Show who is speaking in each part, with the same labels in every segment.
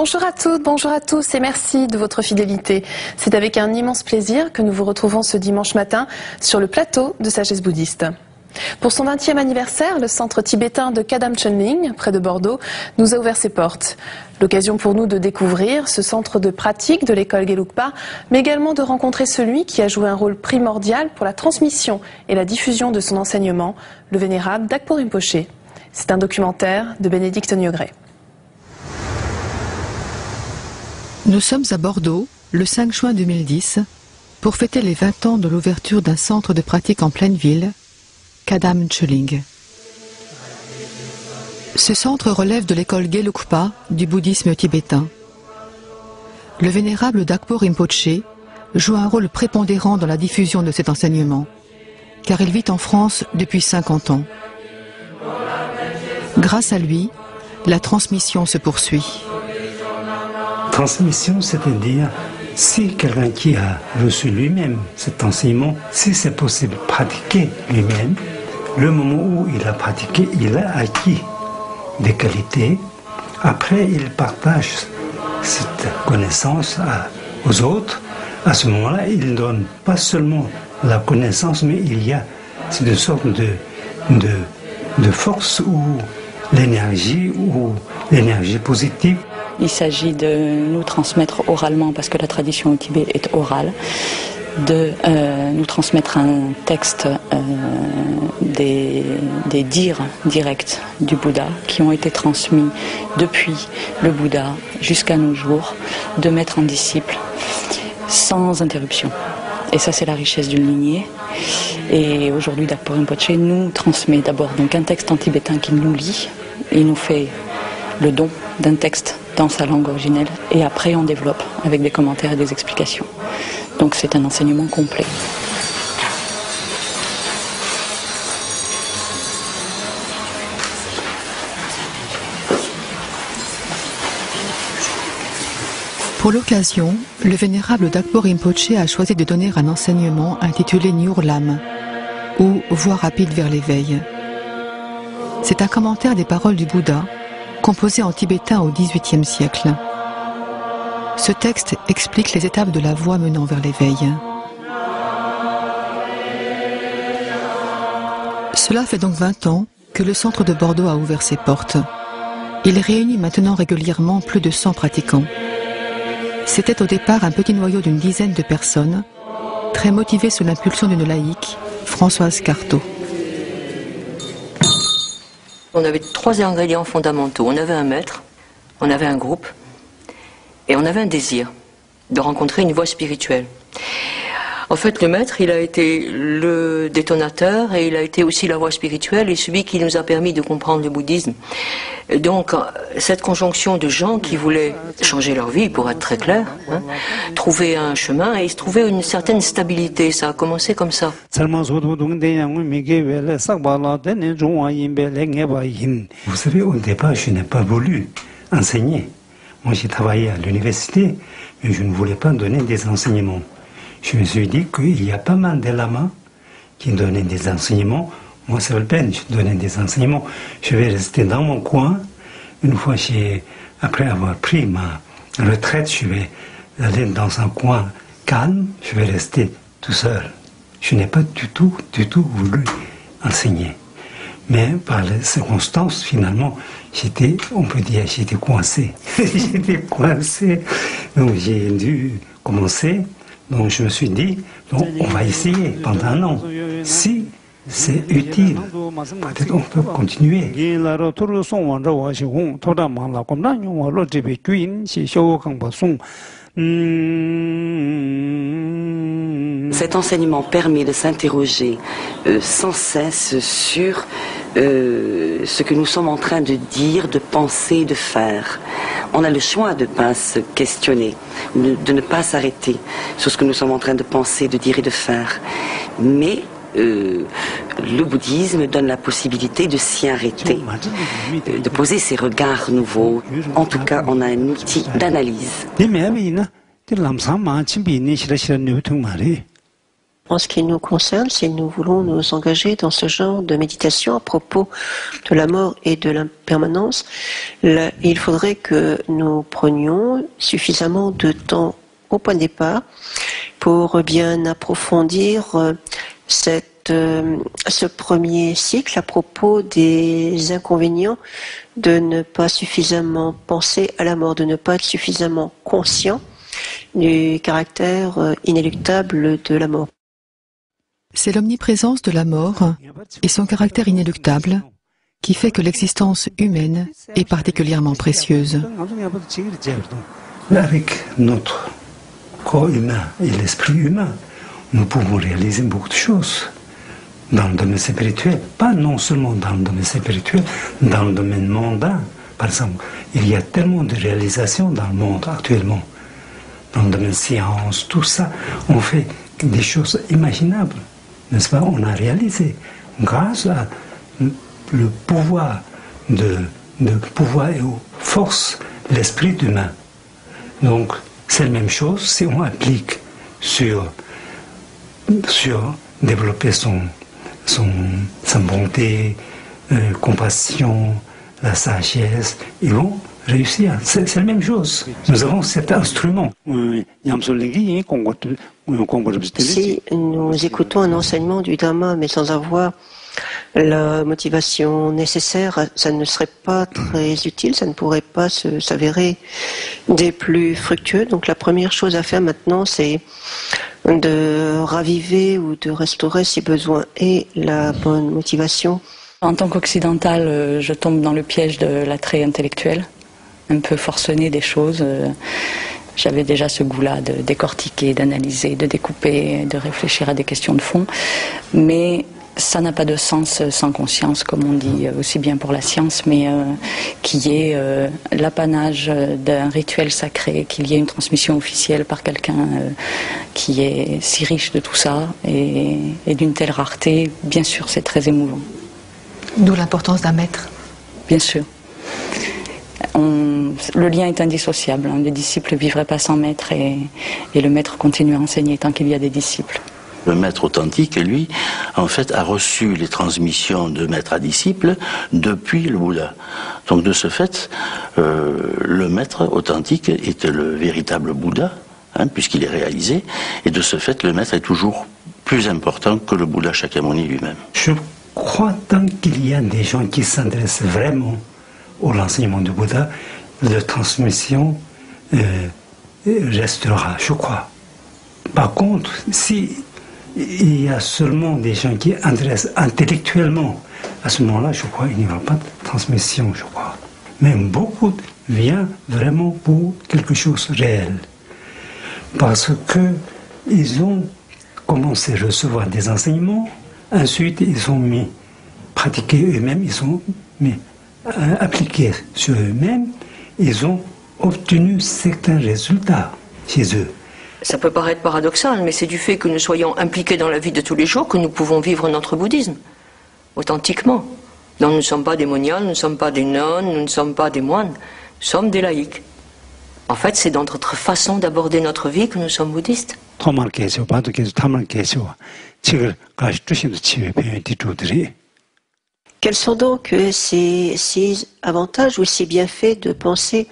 Speaker 1: Bonjour à toutes, bonjour à tous et merci de votre fidélité. C'est avec un immense plaisir que nous vous retrouvons ce dimanche matin sur le plateau de Sagesse Bouddhiste. Pour son 20e anniversaire, le centre tibétain de Kadam Chönling, près de Bordeaux, nous a ouvert ses portes. L'occasion pour nous de découvrir ce centre de pratique de l'école Gelugpa, mais également de rencontrer celui qui a joué un rôle primordial pour la transmission et la diffusion de son enseignement, le vénérable Dakpo Rinpoche. C'est un documentaire de Bénédicte Niogré.
Speaker 2: Nous sommes à Bordeaux, le 5 juin 2010, pour fêter les 20 ans de l'ouverture d'un centre de pratique en pleine ville, Kadam Chönling. Ce centre relève de l'école Gelugpa du bouddhisme tibétain. Le vénérable Dakpo Rinpoche joue un rôle prépondérant dans la diffusion de cet enseignement, car il vit en France depuis 50 ans. Grâce à lui, la transmission se poursuit.
Speaker 3: Transmission, c'est-à-dire si quelqu'un qui a reçu lui-même cet enseignement, si c'est possible de pratiquer lui-même, le moment où il a pratiqué, il a acquis des qualités. Après, il partage cette connaissance aux autres. À ce moment-là, il ne donne pas seulement la connaissance, mais il y a une sorte de force ou l'énergie positive.
Speaker 4: Il s'agit de nous transmettre oralement, parce que la tradition au Tibet est orale, de nous transmettre un texte des dires directs du Bouddha qui ont été transmis depuis le Bouddha jusqu'à nos jours, de maître en disciple, sans interruption. Et ça, c'est la richesse d'une lignée. Et aujourd'hui, Dakpo Rinpoche nous transmet d'abord donc un texte en tibétain qu'il nous lit. Il nous fait le don d'un texte dans sa langue originelle, et après on développe avec des commentaires et des explications. Donc c'est un enseignement complet.
Speaker 2: Pour l'occasion, le vénérable Dakpo Rinpoche a choisi de donner un enseignement intitulé Nyur Lam, ou Voie rapide vers l'éveil. C'est un commentaire des paroles du Bouddha, composé en tibétain au XVIIIe siècle. Ce texte explique les étapes de la voie menant vers l'éveil. Cela fait donc 20 ans que le centre de Bordeaux a ouvert ses portes. Il réunit maintenant régulièrement plus de 100 pratiquants. C'était au départ un petit noyau d'une dizaine de personnes, très motivés sous l'impulsion d'une laïque, Françoise Carteau.
Speaker 5: On avait 3 ingrédients fondamentaux. On avait un maître, on avait un groupe, et on avait un désir de rencontrer une voie spirituelle. En fait, le maître, il a été le détonateur, et il a été aussi la voie spirituelle, et celui qui nous a permis de comprendre le bouddhisme. Donc, cette conjonction de gens qui voulaient changer leur vie, pour être très clair, trouver un chemin, et trouver une certaine stabilité, ça a commencé comme ça.
Speaker 3: Vous savez, au départ, je n'ai pas voulu enseigner. Moi, j'ai travaillé à l'université, mais je ne voulais pas donner des enseignements. Je me suis dit qu'il y a pas mal de lamas qui donnaient des enseignements. Moi, c'est le peine, je donnais des enseignements. Je vais rester dans mon coin. Une fois, après avoir pris ma retraite, je vais aller dans un coin calme. Je vais rester tout seul. Je n'ai pas du tout voulu enseigner. Mais par les circonstances, finalement, on peut dire, j'étais coincé. J'étais coincé. Donc, j'ai dû commencer. Donc je me suis dit, donc, on va essayer pendant un an. Si c'est utile, peut-être on peut continuer.
Speaker 6: Cet enseignement permet de s'interroger sans cesse sur ce que nous sommes en train de dire, de penser, de faire. On a le choix de ne pas se questionner, de ne pas s'arrêter sur ce que nous sommes en train de penser, de dire et de faire. Mais le bouddhisme donne la possibilité de s'y arrêter, de poser ses regards nouveaux. En tout cas, on a un outil d'analyse.
Speaker 7: En ce qui nous concerne, si nous voulons nous engager dans ce genre de méditation à propos de la mort et de l'impermanence, il faudrait que nous prenions suffisamment de temps au point de départ pour bien approfondir ce premier cycle à propos des inconvénients de ne pas suffisamment penser à la mort, de ne pas être suffisamment conscient du caractère inéluctable de la mort.
Speaker 2: C'est l'omniprésence de la mort et son caractère inéluctable qui fait que l'existence humaine est particulièrement précieuse.
Speaker 3: Avec notre corps humain et l'esprit humain, nous pouvons réaliser beaucoup de choses dans le domaine spirituel, pas non seulement dans le domaine spirituel, dans le domaine mondain. Par exemple, il y a tellement de réalisations dans le monde actuellement. Dans le domaine science, tout ça, on fait des choses imaginables. N'est-ce pas? On a réalisé grâce à le pouvoir pouvoir et aux forces de l'esprit humain. Donc, c'est la même chose si on applique sur développer sa bonté, compassion, la sagesse, ils vont réussir. C'est la même chose. Nous avons cet instrument.
Speaker 7: Si nous écoutons un enseignement du Dhamma, mais sans avoir la motivation nécessaire, ça ne serait pas très utile, ça ne pourrait pas s'avérer des plus fructueux. Donc la première chose à faire maintenant, c'est de raviver ou de restaurer, si besoin est, la bonne motivation.
Speaker 4: En tant qu'occidental, je tombe dans le piège de l'attrait intellectuel, un peu forcené des choses. J'avais déjà ce goût-là de décortiquer, d'analyser, de découper, de réfléchir à des questions de fond. Mais ça n'a pas de sens sans conscience, comme on dit aussi bien pour la science, mais qui est l'apanage d'un rituel sacré, qu'il y ait une transmission officielle par quelqu'un qui est si riche de tout ça et d'une telle rareté. Bien sûr, c'est très émouvant.
Speaker 2: D'où l'importance d'un maître.
Speaker 4: Bien sûr. Le lien est indissociable. Les disciples ne vivraient pas sans maître et le maître continue à enseigner tant qu'il y a des disciples.
Speaker 8: Le maître authentique, lui, en fait, a reçu les transmissions de maître à disciple depuis le Bouddha. Donc, de ce fait, le maître authentique est le véritable Bouddha, puisqu'il est réalisé, et de ce fait, le maître est toujours plus important que le Bouddha Shakyamuni lui-même.
Speaker 3: Je crois tant qu'il y a des gens qui s'intéressent vraiment à l'enseignement du Bouddha, la transmission restera, je crois. Par contre, si il y a seulement des gens qui intéressent intellectuellement, à ce moment-là, je crois qu'il n'y aura pas de transmission, je crois. Mais beaucoup viennent vraiment pour quelque chose de réel. Parce qu'ils ont commencé à recevoir des enseignements, ensuite ils ont mis, pratiqué eux-mêmes, ils ont mis, appliqué sur eux-mêmes, ils ont obtenu certains résultats chez eux.
Speaker 5: Ça peut paraître paradoxal, mais c'est du fait que nous soyons impliqués dans la vie de tous les jours que nous pouvons vivre notre bouddhisme, authentiquement. Donc nous ne sommes pas des moniales, nous ne sommes pas des nonnes, nous ne sommes pas des moines, nous sommes des laïcs. En fait, c'est dans notre façon d'aborder notre vie que nous sommes bouddhistes.
Speaker 7: Quels sont donc ces avantages ou ces bienfaits de penser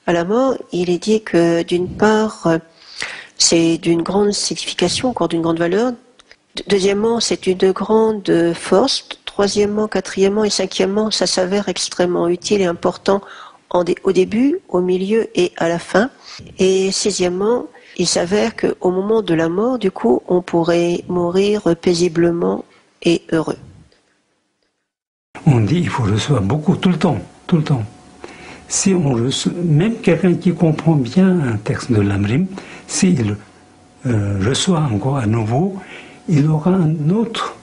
Speaker 7: à la mort? Il est dit que d'une part, c'est d'une grande signification, encore d'une grande valeur. Deuxièmement, c'est une grande force. Troisièmement, quatrièmement et cinquièmement, ça s'avère extrêmement utile et important au début, au milieu et à la fin. Et sixièmement, il s'avère qu'au moment de la mort, du coup, on pourrait mourir paisiblement et heureux.
Speaker 3: On dit qu'il faut recevoir beaucoup, tout le temps, tout le temps. Si on reçoit, même quelqu'un qui comprend bien un texte de l'Amrim, s'il reçoit encore à nouveau, il aura une autre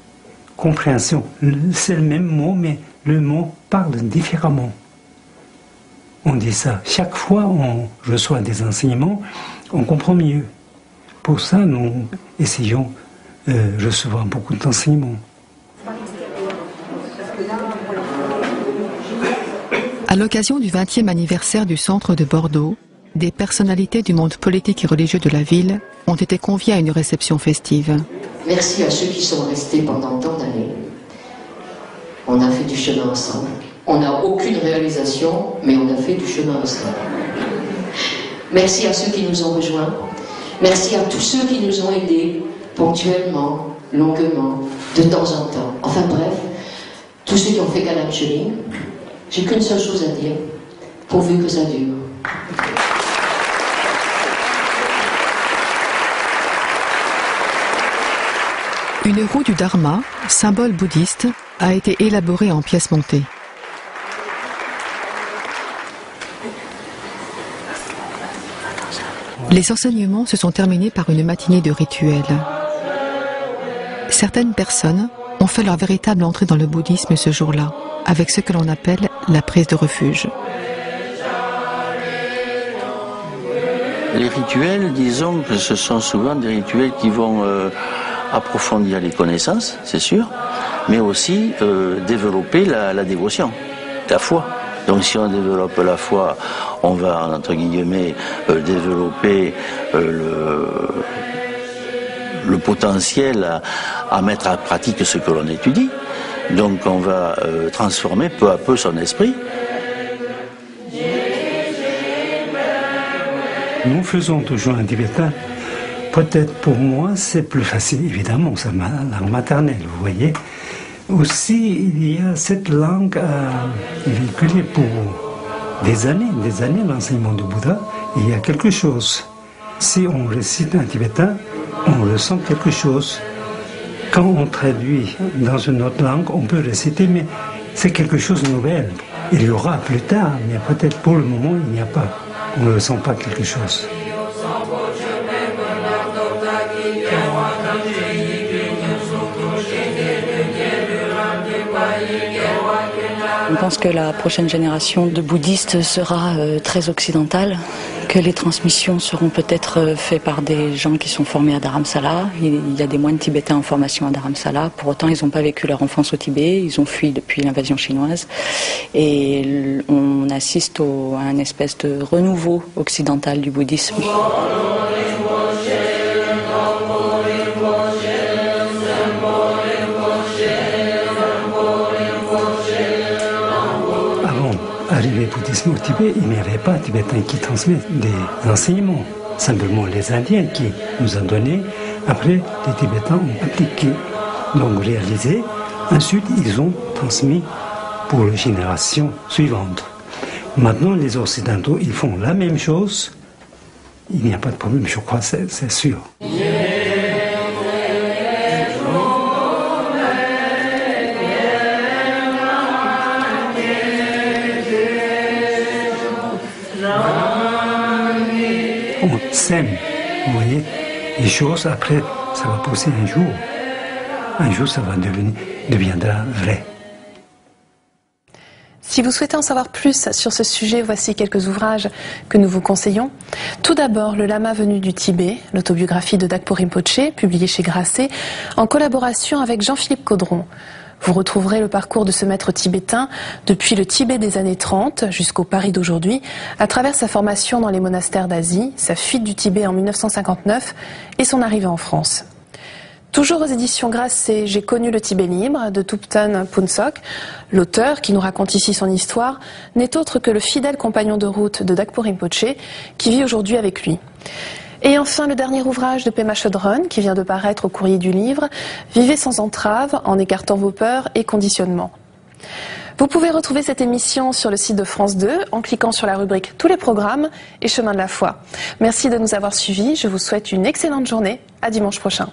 Speaker 3: compréhension. C'est le même mot, mais le mot parle différemment. On dit ça. Chaque fois on reçoit des enseignements, on comprend mieux. Pour ça, nous essayons de recevoir beaucoup d'enseignements.
Speaker 2: À l'occasion du 20e anniversaire du centre de Bordeaux, des personnalités du monde politique et religieux de la ville ont été conviées à une réception festive.
Speaker 5: Merci à ceux qui sont restés pendant tant d'années. On a fait du chemin ensemble. On n'a aucune réalisation, mais on a fait du chemin ensemble. Merci à ceux qui nous ont rejoints. Merci à tous ceux qui nous ont aidés, ponctuellement, longuement, de temps en temps. Enfin bref, tous ceux qui ont fait Canal Chemin. J'ai qu'une seule chose à dire, pourvu que ça dure.
Speaker 2: Une roue du Dharma, symbole bouddhiste, a été élaborée en pièces montées. Les enseignements se sont terminés par une matinée de rituels. Certaines personnes ont fait leur véritable entrée dans le bouddhisme ce jour-là, avec ce que l'on appelle la prise de refuge.
Speaker 8: Les rituels, disons que ce sont souvent des rituels qui vont approfondir les connaissances, c'est sûr, mais aussi développer la dévotion, la foi. Donc si on développe la foi, on va, entre guillemets, développer le potentiel à mettre en pratique ce que l'on étudie. Donc on va transformer peu à peu son esprit.
Speaker 3: Nous faisons toujours un tibétain. Peut-être pour moi c'est plus facile, évidemment, c'est ma langue maternelle, vous voyez. Aussi, il y a cette langue véhiculée pour des années, l'enseignement du Bouddha. Il y a quelque chose. Si on récite un tibétain, on ressent quelque chose. Quand on traduit dans une autre langue, on peut réciter, mais c'est quelque chose de nouvel. Il y aura plus tard, mais peut-être pour le moment, il n'y a pas. On ne ressent pas quelque chose.
Speaker 4: Je pense que la prochaine génération de bouddhistes sera très occidentale, que les transmissions seront peut-être faites par des gens qui sont formés à Dharamsala. Il y a des moines tibétains en formation à Dharamsala. Pour autant, ils n'ont pas vécu leur enfance au Tibet. Ils ont fui depuis l'invasion chinoise. Et on assiste à un espèce de renouveau occidental du bouddhisme.
Speaker 3: Arrivé au bouddhisme au Tibet, il n'y avait pas de Tibétains qui transmettent des enseignements. Simplement les Indiens qui nous ont donné. Après, les Tibétains ont appliqué, donc réalisé. Ensuite, ils ont transmis pour les générations suivantes. Maintenant, les Occidentaux, ils font la même chose. Il n'y a pas de problème, je crois, c'est sûr. On sème, vous voyez, les choses, après, ça va pousser un jour. Un jour, ça va deviendra vrai.
Speaker 1: Si vous souhaitez en savoir plus sur ce sujet, voici quelques ouvrages que nous vous conseillons. Tout d'abord, Le Lama venu du Tibet, l'autobiographie de Dakpo Rinpoché, publiée chez Grasset, en collaboration avec Jean-Philippe Caudron. Vous retrouverez le parcours de ce maître tibétain depuis le Tibet des années 30 jusqu'au Paris d'aujourd'hui, à travers sa formation dans les monastères d'Asie, sa fuite du Tibet en 1959 et son arrivée en France. Toujours aux éditions Grasset, J'ai connu le Tibet libre de Thupten Phuntsok. L'auteur, qui nous raconte ici son histoire, n'est autre que le fidèle compagnon de route de Dakpo Rinpoché, qui vit aujourd'hui avec lui. Et enfin, le dernier ouvrage de Pema Chodron, qui vient de paraître au Courrier du Livre, Vivez sans entrave, en écartant vos peurs et conditionnements. Vous pouvez retrouver cette émission sur le site de France 2 en cliquant sur la rubrique Tous les programmes et Chemin de la foi. Merci de nous avoir suivis, je vous souhaite une excellente journée, à dimanche prochain.